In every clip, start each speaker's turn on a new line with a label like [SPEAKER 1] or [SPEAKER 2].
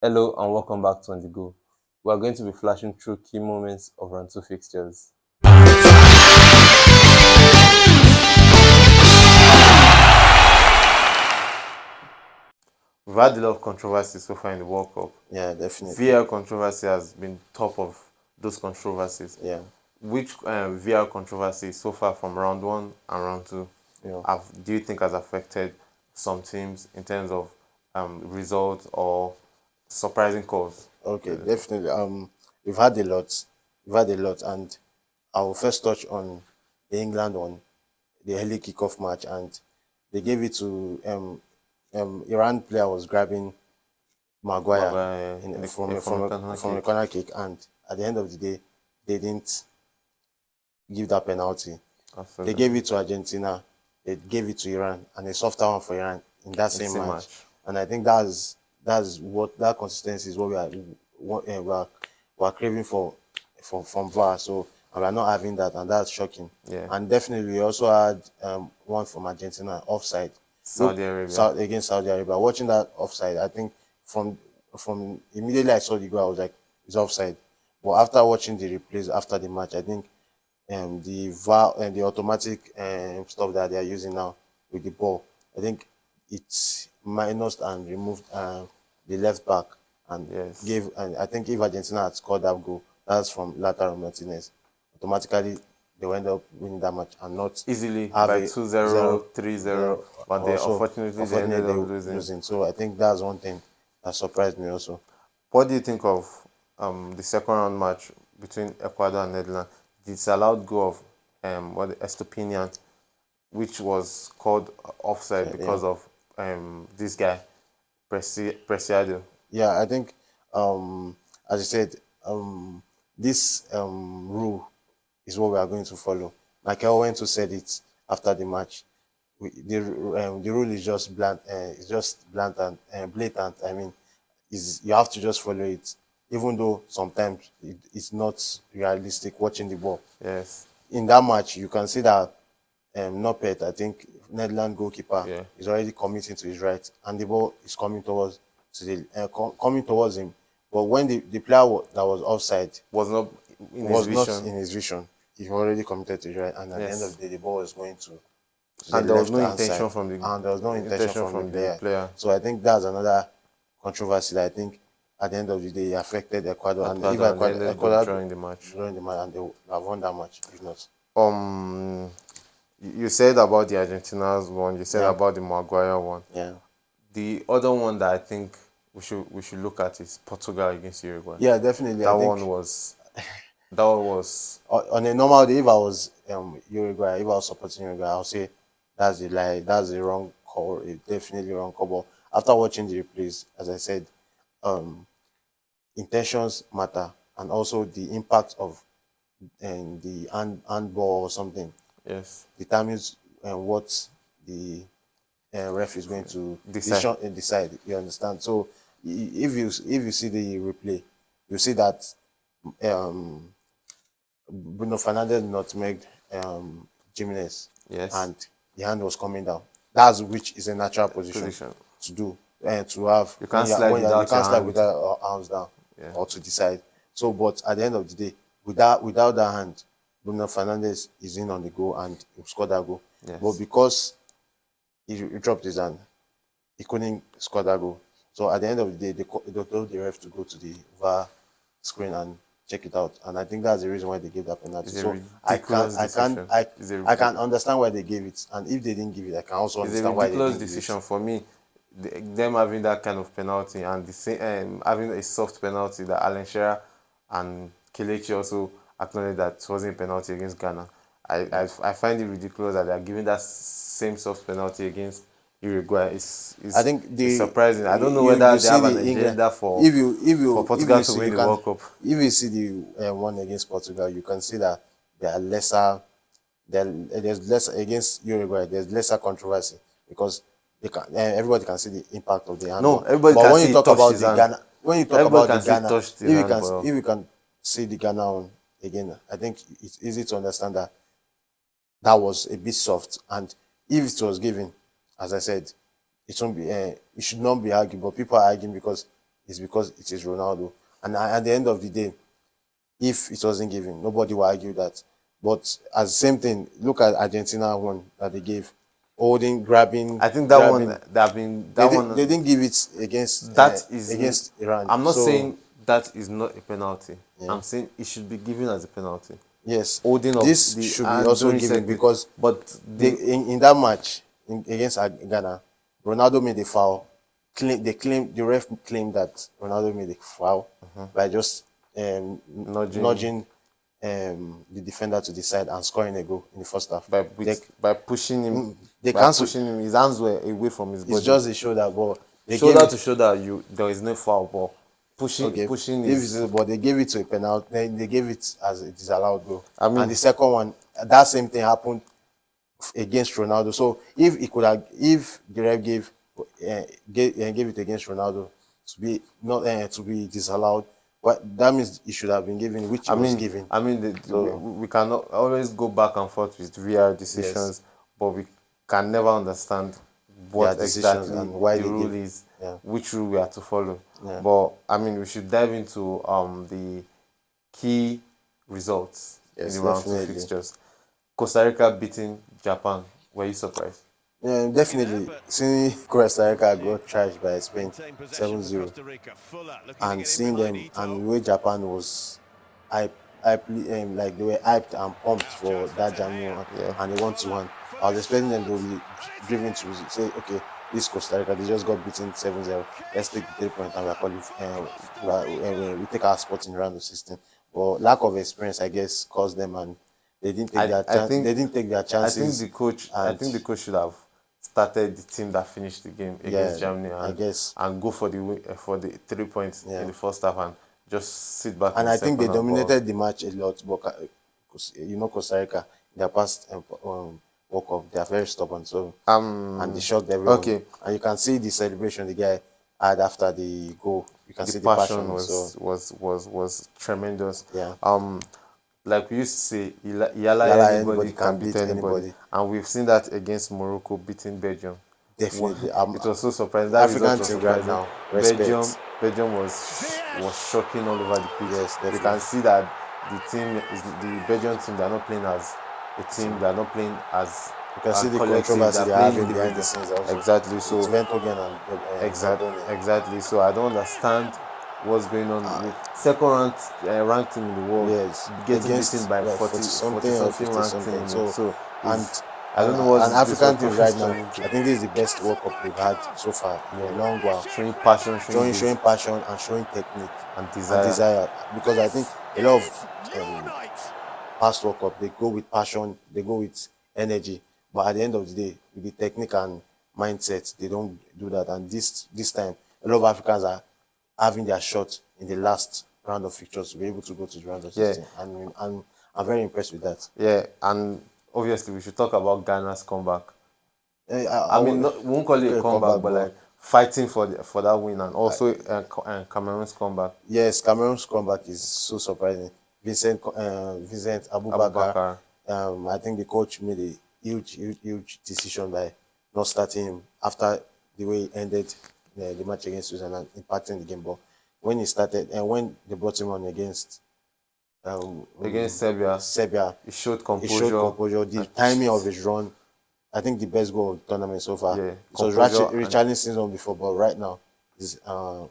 [SPEAKER 1] Hello and welcome back to On The Go. We are going to be flashing through key moments of round two fixtures. We've had a lot of controversy so far in the World Cup.
[SPEAKER 2] Yeah, definitely.
[SPEAKER 1] VAR controversy has been top of those controversies.
[SPEAKER 2] Yeah.
[SPEAKER 1] Which VAR controversy so far from round one and round two do you think has affected some teams in terms of results or surprising calls?
[SPEAKER 2] Okay, definitely. We've had a lot. We've had a lot, and I will first touch on the England one, the early kickoff match, and they gave it to Iran player was grabbing Maguire
[SPEAKER 1] Maguire
[SPEAKER 2] from a corner kick, and at the end of the day, they didn't give that penalty. They gave
[SPEAKER 1] Absolutely.
[SPEAKER 2] it to Argentina, they gave it to Iran, and a softer one for Iran in that
[SPEAKER 1] In the
[SPEAKER 2] same
[SPEAKER 1] same
[SPEAKER 2] match.
[SPEAKER 1] match.
[SPEAKER 2] And I think that's what that consistency is what we are craving for from VAR. So and we are not having that, and that's shocking.
[SPEAKER 1] Yeah.
[SPEAKER 2] And definitely, we also had one from Argentina offside.
[SPEAKER 1] Saudi Arabia.
[SPEAKER 2] Against Saudi Arabia. Watching that offside, I think from immediately I saw the goal, I was like, it's offside. But after watching the replays after the match, I think the VAR and the automatic stuff that they are using now with the ball, I think it's minus and removed the left back and
[SPEAKER 1] Yes.
[SPEAKER 2] gave. And I think if Argentina had scored that goal, that's from Lautaro Martinez, automatically they will end up winning that match and not
[SPEAKER 1] Easily
[SPEAKER 2] have
[SPEAKER 1] by
[SPEAKER 2] a
[SPEAKER 1] 2-0, 3-0, but they
[SPEAKER 2] also.
[SPEAKER 1] unfortunately they
[SPEAKER 2] Unfortunately,
[SPEAKER 1] ended
[SPEAKER 2] they
[SPEAKER 1] up losing.
[SPEAKER 2] losing. So I think that's one thing that surprised me also.
[SPEAKER 1] What do you think of the second round match between Ecuador and Netherlands? The disallowed goal of Estopinian, which was called offside
[SPEAKER 2] So, yeah.
[SPEAKER 1] because of this guy Preciado.
[SPEAKER 2] Yeah, I think, as I said, this rule is what we are going to follow. Michael Owens said it after the match. The rule is just blatant. I mean, is you have to just follow it, even though sometimes it's not realistic watching the ball.
[SPEAKER 1] Yes.
[SPEAKER 2] In that match, you can see that Noppet, I think Netherlands goalkeeper,
[SPEAKER 1] Yeah.
[SPEAKER 2] is already committing to his right, and the ball is coming towards coming towards him. But when the player that was offside
[SPEAKER 1] Was not in his
[SPEAKER 2] was not
[SPEAKER 1] vision.
[SPEAKER 2] in his vision, he already committed to his right, and at the end of
[SPEAKER 1] Yes.
[SPEAKER 2] the day, the ball was going to the
[SPEAKER 1] And there was no
[SPEAKER 2] left hand
[SPEAKER 1] intention
[SPEAKER 2] side,
[SPEAKER 1] from the
[SPEAKER 2] and there was no intention from the
[SPEAKER 1] the
[SPEAKER 2] player.
[SPEAKER 1] player.
[SPEAKER 2] So I think that's another controversy that I think at the end of the day it affected Ecuador, and if
[SPEAKER 1] Ecuador, and they ended up
[SPEAKER 2] Ecuador
[SPEAKER 1] drawing the match.
[SPEAKER 2] during the match, and they would have won that match if not.
[SPEAKER 1] Um, you said about the Argentina's one. You said
[SPEAKER 2] Yeah,
[SPEAKER 1] about the Maguire one.
[SPEAKER 2] yeah.
[SPEAKER 1] The other one that I think we should look at is Portugal against Uruguay.
[SPEAKER 2] Yeah, definitely.
[SPEAKER 1] That
[SPEAKER 2] I
[SPEAKER 1] one
[SPEAKER 2] think
[SPEAKER 1] was that one was
[SPEAKER 2] on a normal day, if I was Uruguay, if I was supporting Uruguay, I'll say that's a lie, that's a wrong call, a definitely wrong call. But after watching the replays, as I said, um, intentions matter, and also the impact of the handball or something
[SPEAKER 1] yes
[SPEAKER 2] determines what the ref is going to
[SPEAKER 1] decide.
[SPEAKER 2] decide. You understand? So if you see the replay, you see that um, Bruno Fernandes nutmegged Jimenez,
[SPEAKER 1] Yes,
[SPEAKER 2] and the hand was coming down. That's which is a natural position
[SPEAKER 1] position.
[SPEAKER 2] to do and to have
[SPEAKER 1] You
[SPEAKER 2] when
[SPEAKER 1] can't slide
[SPEAKER 2] you
[SPEAKER 1] without your
[SPEAKER 2] can't slide
[SPEAKER 1] hand.
[SPEAKER 2] without arms down
[SPEAKER 1] Yeah.
[SPEAKER 2] or to decide. So, but at the end of the day, without that hand, Bruno Fernandes is in on the goal and he scored that goal. But
[SPEAKER 1] Yes.
[SPEAKER 2] because he dropped his hand, he couldn't score that goal. So at the end of the day, they told the ref to go to the VAR screen and check it out. And I think that's the reason why they gave that penalty.
[SPEAKER 1] It's a
[SPEAKER 2] So I can
[SPEAKER 1] ridiculous
[SPEAKER 2] I can
[SPEAKER 1] decision.
[SPEAKER 2] I
[SPEAKER 1] It's a
[SPEAKER 2] I can understand why they gave it, and if they didn't give it, I can also
[SPEAKER 1] it's a
[SPEAKER 2] understand why they
[SPEAKER 1] ridiculous
[SPEAKER 2] didn't give it.
[SPEAKER 1] decision for me. Them having that kind of penalty and the same having a soft penalty that Alan Shearer and Kelechi also acknowledged that it wasn't a penalty against Ghana. I find it ridiculous that they are giving that same soft penalty against Uruguay.
[SPEAKER 2] I think
[SPEAKER 1] It's surprising. I don't know
[SPEAKER 2] you
[SPEAKER 1] whether they
[SPEAKER 2] see
[SPEAKER 1] have an
[SPEAKER 2] the England.
[SPEAKER 1] agenda for
[SPEAKER 2] If
[SPEAKER 1] Portugal
[SPEAKER 2] you
[SPEAKER 1] to
[SPEAKER 2] see
[SPEAKER 1] win
[SPEAKER 2] you
[SPEAKER 1] the
[SPEAKER 2] can
[SPEAKER 1] World Cup.
[SPEAKER 2] if you see the one against Portugal, you can see that there are lesser there's less against Uruguay. There's lesser controversy because everybody can see the impact of the
[SPEAKER 1] No,
[SPEAKER 2] handball.
[SPEAKER 1] everybody
[SPEAKER 2] But
[SPEAKER 1] can
[SPEAKER 2] when you
[SPEAKER 1] see it
[SPEAKER 2] talk
[SPEAKER 1] touched
[SPEAKER 2] about
[SPEAKER 1] his
[SPEAKER 2] the
[SPEAKER 1] hand.
[SPEAKER 2] Ghana, when you talk
[SPEAKER 1] Everybody
[SPEAKER 2] about the
[SPEAKER 1] can see it
[SPEAKER 2] Ghana,
[SPEAKER 1] touched his hand, but
[SPEAKER 2] if you can see the Ghana one again, I think it's easy to understand that that was a bit soft. And if it was given, as I said, it won't be. It should not be argued. But people are arguing because is because it is Ronaldo. And at the end of the day, if it wasn't given, nobody will argue that. But as the same thing, look at Argentina one that they gave, holding,
[SPEAKER 1] I think that one
[SPEAKER 2] grabbing.
[SPEAKER 1] that have been
[SPEAKER 2] They,
[SPEAKER 1] that
[SPEAKER 2] di-
[SPEAKER 1] one
[SPEAKER 2] they didn't give it against
[SPEAKER 1] that is.
[SPEAKER 2] Iran.
[SPEAKER 1] I'm not
[SPEAKER 2] So
[SPEAKER 1] saying that is not a penalty.
[SPEAKER 2] yeah.
[SPEAKER 1] I'm saying it should be given as a penalty.
[SPEAKER 2] Yes,
[SPEAKER 1] Holding of
[SPEAKER 2] this
[SPEAKER 1] the
[SPEAKER 2] should be
[SPEAKER 1] hand
[SPEAKER 2] also
[SPEAKER 1] during
[SPEAKER 2] given
[SPEAKER 1] set piece.
[SPEAKER 2] because
[SPEAKER 1] But
[SPEAKER 2] they
[SPEAKER 1] the
[SPEAKER 2] in that match against Ghana, Ronaldo made a foul. The ref claimed that Ronaldo made a foul by just
[SPEAKER 1] nudging
[SPEAKER 2] nudging the defender to the side and scoring a goal in the first half.
[SPEAKER 1] by pushing him
[SPEAKER 2] They
[SPEAKER 1] by
[SPEAKER 2] cancel.
[SPEAKER 1] pushing him, his hands were away from his
[SPEAKER 2] It's
[SPEAKER 1] body.
[SPEAKER 2] just a shoulder, but they gave
[SPEAKER 1] Shoulder
[SPEAKER 2] it.
[SPEAKER 1] to shoulder, there is no foul, but
[SPEAKER 2] Okay,
[SPEAKER 1] pushing
[SPEAKER 2] if
[SPEAKER 1] is.
[SPEAKER 2] but they gave it to a penalty. They gave it as a disallowed goal.
[SPEAKER 1] I mean-
[SPEAKER 2] and the second one, that same thing happened against Ronaldo. So if he could have, if the ref gave it against Ronaldo to be not to be disallowed, but that means it should have been given, which it was given.
[SPEAKER 1] We cannot always go back and forth with VR decisions, but we can never understand what
[SPEAKER 2] Their decisions
[SPEAKER 1] exactly
[SPEAKER 2] and why
[SPEAKER 1] the
[SPEAKER 2] they
[SPEAKER 1] rule
[SPEAKER 2] give.
[SPEAKER 1] is,
[SPEAKER 2] Yeah.
[SPEAKER 1] which rule we are to follow.
[SPEAKER 2] Yeah.
[SPEAKER 1] But I mean, we should dive into the key results
[SPEAKER 2] Yes,
[SPEAKER 1] in the round two
[SPEAKER 2] definitely.
[SPEAKER 1] fixtures. Costa Rica beating Japan. Were you surprised?
[SPEAKER 2] Yeah, definitely. Seeing Costa Rica got trashed by Spain 7-0, and seeing them and the way Japan was like they were hyped and pumped for that Germany one,
[SPEAKER 1] Yeah.
[SPEAKER 2] and they won 2-1. I was expecting them to be driven to say, okay, this Costa Rica, they just got beaten 7-0. Let's take the 3 points and we take our spot in the round of 16. But lack of experience, I guess, caused them, and they didn't take their chance. They didn't take their chances.
[SPEAKER 1] I think the coach should have started the team that finished the game against Germany and go for the 3 points in the first half and just sit back.
[SPEAKER 2] And
[SPEAKER 1] in
[SPEAKER 2] I
[SPEAKER 1] the
[SPEAKER 2] think they
[SPEAKER 1] second half.
[SPEAKER 2] dominated the match a lot. But Costa Rica, their past World Cup, they are very stubborn. So and they shocked everyone.
[SPEAKER 1] Okay.
[SPEAKER 2] And you can see the celebration the guy had after the goal. You can see the passion
[SPEAKER 1] was tremendous.
[SPEAKER 2] Yeah.
[SPEAKER 1] Like we used to say, Yala anybody can beat anybody, and we've seen that against Morocco beating Belgium.
[SPEAKER 2] Definitely.
[SPEAKER 1] It was so surprising. That
[SPEAKER 2] African
[SPEAKER 1] result was
[SPEAKER 2] team right
[SPEAKER 1] surprising.
[SPEAKER 2] now, respect.
[SPEAKER 1] Belgium was shocking all over the pitch.
[SPEAKER 2] Yes,
[SPEAKER 1] You
[SPEAKER 2] definitely.
[SPEAKER 1] can see that the Belgian team. They are not playing as a team. They are not playing as
[SPEAKER 2] You can see the
[SPEAKER 1] collective.
[SPEAKER 2] controversy
[SPEAKER 1] They
[SPEAKER 2] they're
[SPEAKER 1] are playing
[SPEAKER 2] having behind the
[SPEAKER 1] individual.
[SPEAKER 2] scenes also.
[SPEAKER 1] Exactly. So
[SPEAKER 2] With Ventogen and Maldini.
[SPEAKER 1] exactly. So I don't understand what's going on. With second ranked team in the world,
[SPEAKER 2] Yes,
[SPEAKER 1] getting
[SPEAKER 2] against
[SPEAKER 1] beaten by 40
[SPEAKER 2] something or
[SPEAKER 1] something
[SPEAKER 2] 50
[SPEAKER 1] ranked
[SPEAKER 2] something.
[SPEAKER 1] team.
[SPEAKER 2] So and
[SPEAKER 1] I don't know what
[SPEAKER 2] an
[SPEAKER 1] this
[SPEAKER 2] African
[SPEAKER 1] World
[SPEAKER 2] team
[SPEAKER 1] Cup
[SPEAKER 2] right
[SPEAKER 1] is
[SPEAKER 2] now.
[SPEAKER 1] turning to.
[SPEAKER 2] I think this is the best World Cup we've had so far in a long while.
[SPEAKER 1] Showing passion,
[SPEAKER 2] Showing passion and showing technique
[SPEAKER 1] and desire.
[SPEAKER 2] Because I think a lot of past World Cup they go with passion, they go with energy, but at the end of the day, with the technique and mindset, they don't do that. And this time, a lot of Africans are having their shot in the last round of fixtures to be able to go to the round of 16. And I'm very impressed with that.
[SPEAKER 1] Yeah, and obviously we should talk about Ghana's comeback.
[SPEAKER 2] I
[SPEAKER 1] we won't call it a comeback, but like fighting for that win, and also Cameroon's comeback.
[SPEAKER 2] Yes, Cameroon's comeback is so surprising. Vincent Abubakar. I think the coach made a huge decision by not starting him after the way he ended the match against Switzerland, impacting the game. But when he started and when they brought him on against
[SPEAKER 1] Serbia, he showed composure.
[SPEAKER 2] The timing of his run, I think the best goal of the tournament so far.
[SPEAKER 1] Yeah,
[SPEAKER 2] it was Richarlison's on before, but right now, it's
[SPEAKER 1] debatable,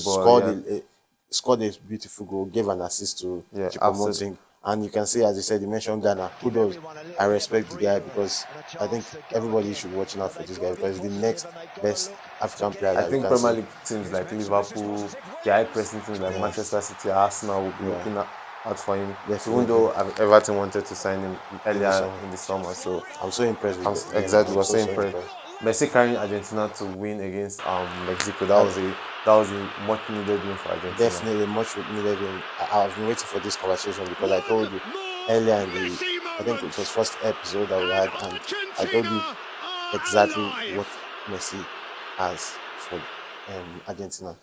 [SPEAKER 2] but scored a beautiful goal, gave an assist to Choupo-Moting. And you can see, as you said, you mentioned Ghana. Kudos. I respect the guy because I think everybody should watch out for this guy because he's the next best African player.
[SPEAKER 1] I think Premier League teams like Liverpool, the high pressing teams like Manchester City, Arsenal will be looking out for him.
[SPEAKER 2] Definitely.
[SPEAKER 1] Even though Everton wanted to sign him earlier in the summer, so
[SPEAKER 2] I'm so impressed with him.
[SPEAKER 1] Exactly, we're so impressed. Messi carrying Argentina to win against Mexico. That was a much needed win for Argentina.
[SPEAKER 2] Definitely much needed win. I've been waiting for this conversation because I told you earlier in I think it was first episode that we had, and I told you exactly what Messi has for Argentina.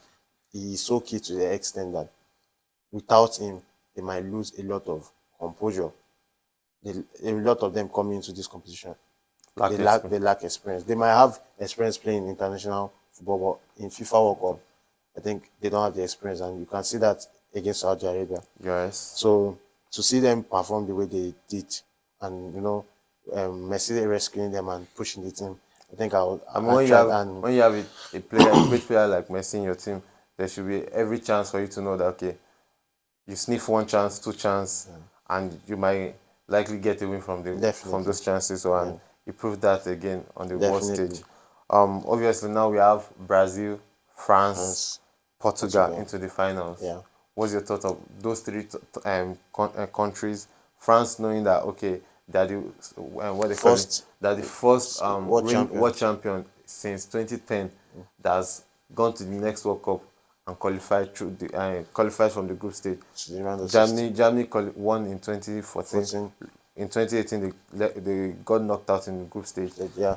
[SPEAKER 2] He is so key to the extent that without him, they might lose a lot of composure. A lot of them coming into this competition. They lack experience. They might have experience playing international football, but in FIFA World Cup, I think they don't have the experience, and you can see that against Saudi Arabia.
[SPEAKER 1] Yes.
[SPEAKER 2] So to see them perform the way they did, and Messi rescuing them and pushing the team, I think
[SPEAKER 1] I mean,
[SPEAKER 2] I tried and
[SPEAKER 1] when you have a player, a great player like Messi in your team, there should be every chance for you to know that okay, you sniff one chance, two chance, and you might likely get a win from
[SPEAKER 2] definitely,
[SPEAKER 1] those chances. So and
[SPEAKER 2] yeah,
[SPEAKER 1] you proved that again on the world
[SPEAKER 2] definitely,
[SPEAKER 1] stage. Obviously now we have Brazil, France,
[SPEAKER 2] France,
[SPEAKER 1] Portugal
[SPEAKER 2] Portugal,
[SPEAKER 1] into the finals.
[SPEAKER 2] yeah,
[SPEAKER 1] What's your thought of those three countries? France knowing that okay, they're the what they call it,
[SPEAKER 2] first
[SPEAKER 1] they're the first
[SPEAKER 2] world champion
[SPEAKER 1] world champion since 2010 that's gone to the next World Cup and qualified from the group stage.
[SPEAKER 2] to the round of 16,
[SPEAKER 1] Germany won in 2014.
[SPEAKER 2] 14,
[SPEAKER 1] In 2018, they got knocked out in the group stage.
[SPEAKER 2] yeah,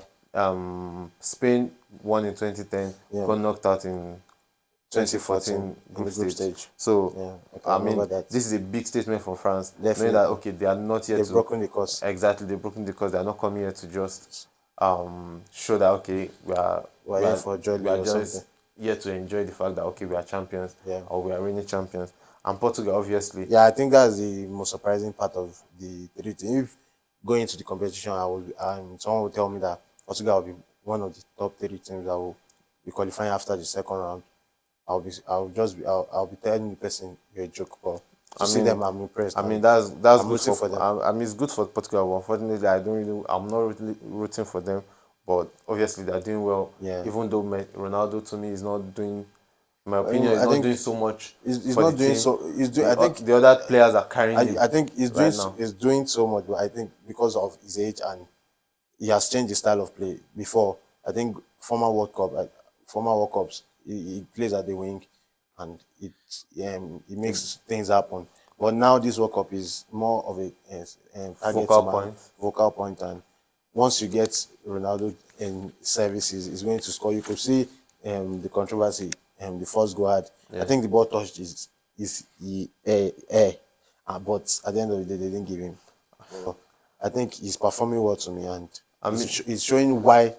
[SPEAKER 1] Spain won in 2010,
[SPEAKER 2] yeah,
[SPEAKER 1] got knocked out in
[SPEAKER 2] 2014
[SPEAKER 1] 2014
[SPEAKER 2] in
[SPEAKER 1] group
[SPEAKER 2] the group
[SPEAKER 1] stage.
[SPEAKER 2] stage.
[SPEAKER 1] So,
[SPEAKER 2] Yeah, I can
[SPEAKER 1] I
[SPEAKER 2] remember
[SPEAKER 1] mean,
[SPEAKER 2] that.
[SPEAKER 1] this is a big statement for France, knowing that
[SPEAKER 2] Definitely,
[SPEAKER 1] okay, they are not here
[SPEAKER 2] they've
[SPEAKER 1] to
[SPEAKER 2] broken the course.
[SPEAKER 1] exactly they've broken the course. They are not coming here to just show that okay,
[SPEAKER 2] We're here for
[SPEAKER 1] we
[SPEAKER 2] jolly
[SPEAKER 1] are
[SPEAKER 2] or something.
[SPEAKER 1] just here to enjoy the fact that okay, we are champions
[SPEAKER 2] Yeah.
[SPEAKER 1] or we are reigning champions. And Portugal, obviously,
[SPEAKER 2] Yeah, I think that's the most surprising part of the three things. If going into the competition, someone will tell me that Portugal will be one of the top three teams that will be qualifying after the second round. I'll be telling the person you're a joke, but to
[SPEAKER 1] I
[SPEAKER 2] see
[SPEAKER 1] mean,
[SPEAKER 2] them, I'm impressed, and
[SPEAKER 1] that's
[SPEAKER 2] I'm
[SPEAKER 1] good
[SPEAKER 2] rooting
[SPEAKER 1] for.
[SPEAKER 2] for them.
[SPEAKER 1] I mean, it's good for Portugal. But unfortunately, I'm not really rooting for them. But obviously, they're doing well.
[SPEAKER 2] Yeah.
[SPEAKER 1] Even though Ronaldo, to me, is not doing. In my opinion, is
[SPEAKER 2] I
[SPEAKER 1] not
[SPEAKER 2] think
[SPEAKER 1] doing so much
[SPEAKER 2] he's
[SPEAKER 1] for the
[SPEAKER 2] not doing
[SPEAKER 1] team.
[SPEAKER 2] so. He's doing. I think
[SPEAKER 1] The other players are carrying him
[SPEAKER 2] I think
[SPEAKER 1] right now.
[SPEAKER 2] he's doing so much, but I think because of his age and he has changed his style of play. Before, I think former World Cups, he plays at the wing, and he makes things happen. But now this World Cup is more of a target
[SPEAKER 1] Focal
[SPEAKER 2] man,
[SPEAKER 1] point.
[SPEAKER 2] vocal point, and once you get Ronaldo in services, he's going to score. You could see the controversy, the first goal had. I
[SPEAKER 1] Yeah.
[SPEAKER 2] think the ball touched his air, but at the end of the day, they didn't give him. But I think he's performing well to me, and
[SPEAKER 1] I mean,
[SPEAKER 2] he's showing why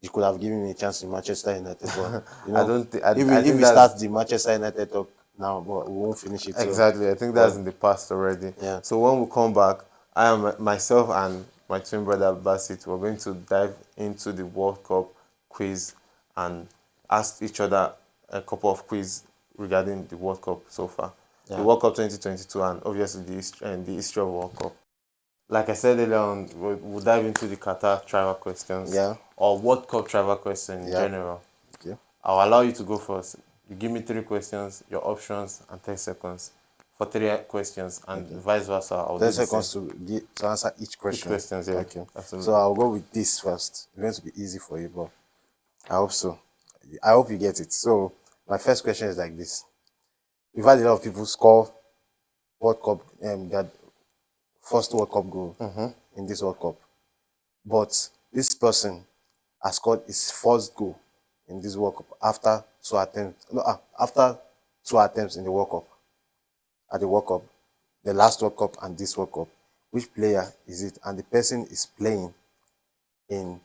[SPEAKER 2] he could have given me a chance in Manchester United. But
[SPEAKER 1] I don't. I
[SPEAKER 2] if
[SPEAKER 1] think
[SPEAKER 2] we
[SPEAKER 1] that's
[SPEAKER 2] start the Manchester United talk now, but we won't finish it. So,
[SPEAKER 1] exactly. I think that's
[SPEAKER 2] but
[SPEAKER 1] in the past already.
[SPEAKER 2] yeah,
[SPEAKER 1] So when we come back, I am myself and my twin brother Basit. We're going to dive into the World Cup quiz and ask each other a couple of quiz regarding the World Cup so far. The
[SPEAKER 2] yeah,
[SPEAKER 1] World Cup 2022 and obviously the history of World Cup. Like I said earlier on, we'll dive into the Qatar travel questions
[SPEAKER 2] yeah,
[SPEAKER 1] or World Cup travel question in
[SPEAKER 2] yeah.
[SPEAKER 1] general.
[SPEAKER 2] Okay.
[SPEAKER 1] I'll allow you to go first. You give me three questions, your options, and 10 seconds for three questions, and vice versa. I'll do
[SPEAKER 2] 10
[SPEAKER 1] the same.
[SPEAKER 2] seconds to answer each question.
[SPEAKER 1] Questions, yeah.
[SPEAKER 2] Okay.
[SPEAKER 1] Absolutely.
[SPEAKER 2] So I'll go with this first. It's going to be easy for you, but I hope so. I hope you get it. So my first question is like this. We've had a lot of people score World Cup, their first World Cup goal in this World Cup. But this person has scored his first goal in this World Cup after two attempts. No, after two attempts in the World Cup. At the World Cup, the last World Cup and this World Cup. Which player is it? And the person is playing in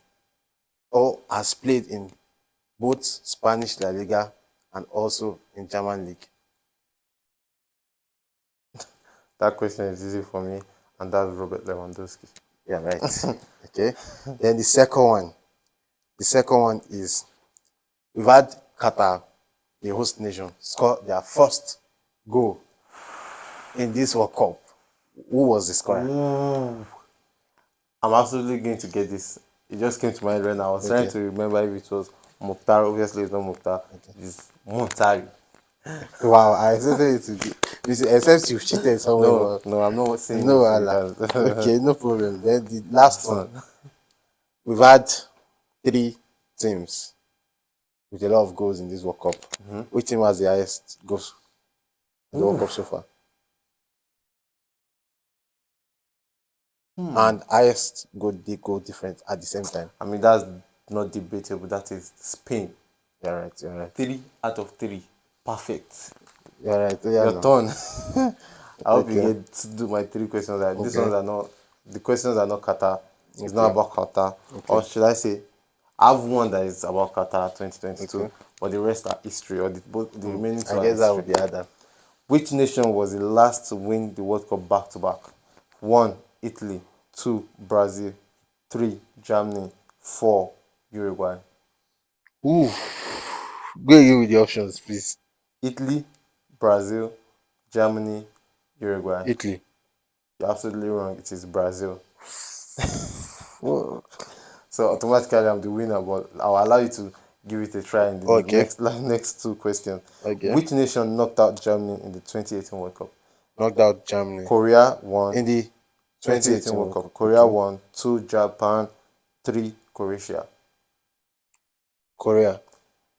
[SPEAKER 2] or has played in both Spanish La Liga and also in German League.
[SPEAKER 1] That question is easy for me, and that's Robert Lewandowski.
[SPEAKER 2] Yeah, right. Okay. Then the second one. The second one is we've had Qatar, the host nation, score their first goal in this World Cup. Who was the scorer?
[SPEAKER 1] Ooh. I'm absolutely going to get this. It just came to mind right now. I was trying
[SPEAKER 2] Okay.
[SPEAKER 1] to remember if it was Mukhtar. Obviously, it's not Mukhtar. It's Montari.
[SPEAKER 2] Wow, I expected it to be. Except you've cheated somewhere.
[SPEAKER 1] No, no, I'm not saying
[SPEAKER 2] No,
[SPEAKER 1] it
[SPEAKER 2] Allah.
[SPEAKER 1] as
[SPEAKER 2] Okay, no problem. Then the last one.
[SPEAKER 1] son.
[SPEAKER 2] We've had three teams with a lot of goals in this World Cup. Which team has the highest goals in the World Cup so far? And highest goal difference at the same time.
[SPEAKER 1] I mean, that's not debatable. That is Spain.
[SPEAKER 2] You're right. You're right.
[SPEAKER 1] 3 out of 3. Perfect.
[SPEAKER 2] You're right. Yeah,
[SPEAKER 1] Your
[SPEAKER 2] no.
[SPEAKER 1] turn. I hope you
[SPEAKER 2] Okay.
[SPEAKER 1] get to do my 3 questions. These
[SPEAKER 2] Okay.
[SPEAKER 1] ones are not. The questions are not Qatar. It's not
[SPEAKER 2] Okay.
[SPEAKER 1] about Qatar.
[SPEAKER 2] Okay.
[SPEAKER 1] Or should I say, I have one that is about Qatar 2022,
[SPEAKER 2] Okay.
[SPEAKER 1] but the rest are history, or the remaining two
[SPEAKER 2] I
[SPEAKER 1] are
[SPEAKER 2] guess that
[SPEAKER 1] history.
[SPEAKER 2] would be harder.
[SPEAKER 1] Which nation was the last to win the World Cup back to back? 1. Italy. 2. Brazil. 3. Germany. 4. Uruguay.
[SPEAKER 2] Ooh, go you with the options, please.
[SPEAKER 1] Italy, Brazil, Germany, Uruguay.
[SPEAKER 2] Italy.
[SPEAKER 1] You're absolutely wrong. It is Brazil.
[SPEAKER 2] Oh,
[SPEAKER 1] So automatically I'm the winner, but I'll allow you to give it a try in the
[SPEAKER 2] okay.
[SPEAKER 1] next two questions.
[SPEAKER 2] Okay.
[SPEAKER 1] Which nation knocked out Germany in the 2018 World Cup?
[SPEAKER 2] Knocked out Germany
[SPEAKER 1] Korea won
[SPEAKER 2] in the
[SPEAKER 1] 2018
[SPEAKER 2] 2018
[SPEAKER 1] World
[SPEAKER 2] World
[SPEAKER 1] Cup.
[SPEAKER 2] Cup.
[SPEAKER 1] Korea
[SPEAKER 2] Okay.
[SPEAKER 1] won. 2. Japan. 3. Croatia.
[SPEAKER 2] Korea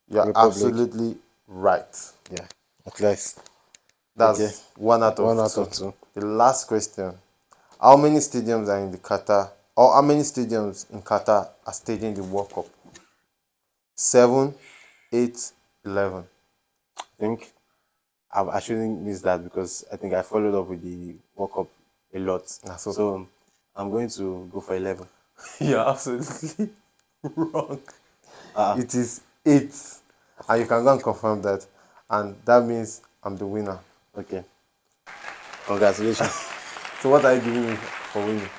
[SPEAKER 1] You're
[SPEAKER 2] Republic.
[SPEAKER 1] absolutely right.
[SPEAKER 2] Yeah. At least. Okay.
[SPEAKER 1] That's 1 out of
[SPEAKER 2] One out
[SPEAKER 1] 2.
[SPEAKER 2] of two.
[SPEAKER 1] The last question. How many stadiums are in the Qatar, or how many stadiums in Qatar are staging the World Cup? 7, 8, 11.
[SPEAKER 2] I think I shouldn't miss that because I think I followed up with the World Cup a lot.
[SPEAKER 1] So
[SPEAKER 2] So I'm going to go for 11.
[SPEAKER 1] you're absolutely wrong.
[SPEAKER 2] Ah,
[SPEAKER 1] It is 8. And you can go and confirm that. And that means I'm the winner.
[SPEAKER 2] okay. Congratulations.
[SPEAKER 1] So what are you giving me for winning?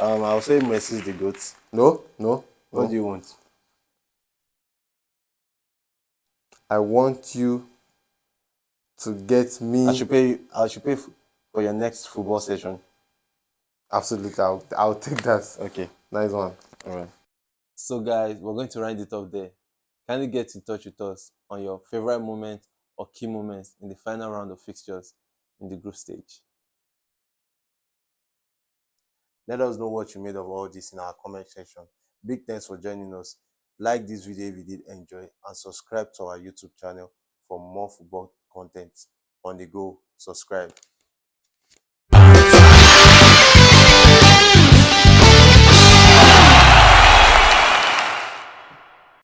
[SPEAKER 2] I'll say Messi is the goat.
[SPEAKER 1] No, no,
[SPEAKER 2] What do
[SPEAKER 1] no.
[SPEAKER 2] you want?
[SPEAKER 1] I want you to get
[SPEAKER 2] I
[SPEAKER 1] me.
[SPEAKER 2] should pay. I should pay for your next football session.
[SPEAKER 1] Absolutely, I'll take that.
[SPEAKER 2] Okay.
[SPEAKER 1] Nice one.
[SPEAKER 2] All right.
[SPEAKER 1] So, guys, we're going to round it up there. Kindly get in touch with us on your favorite moment or key moments in the final round of fixtures in the group stage.
[SPEAKER 2] Let us know what you made of all this in our comment section. Big thanks for joining us. Like this video if you did enjoy, and subscribe to our YouTube channel for more football content. On the go, subscribe.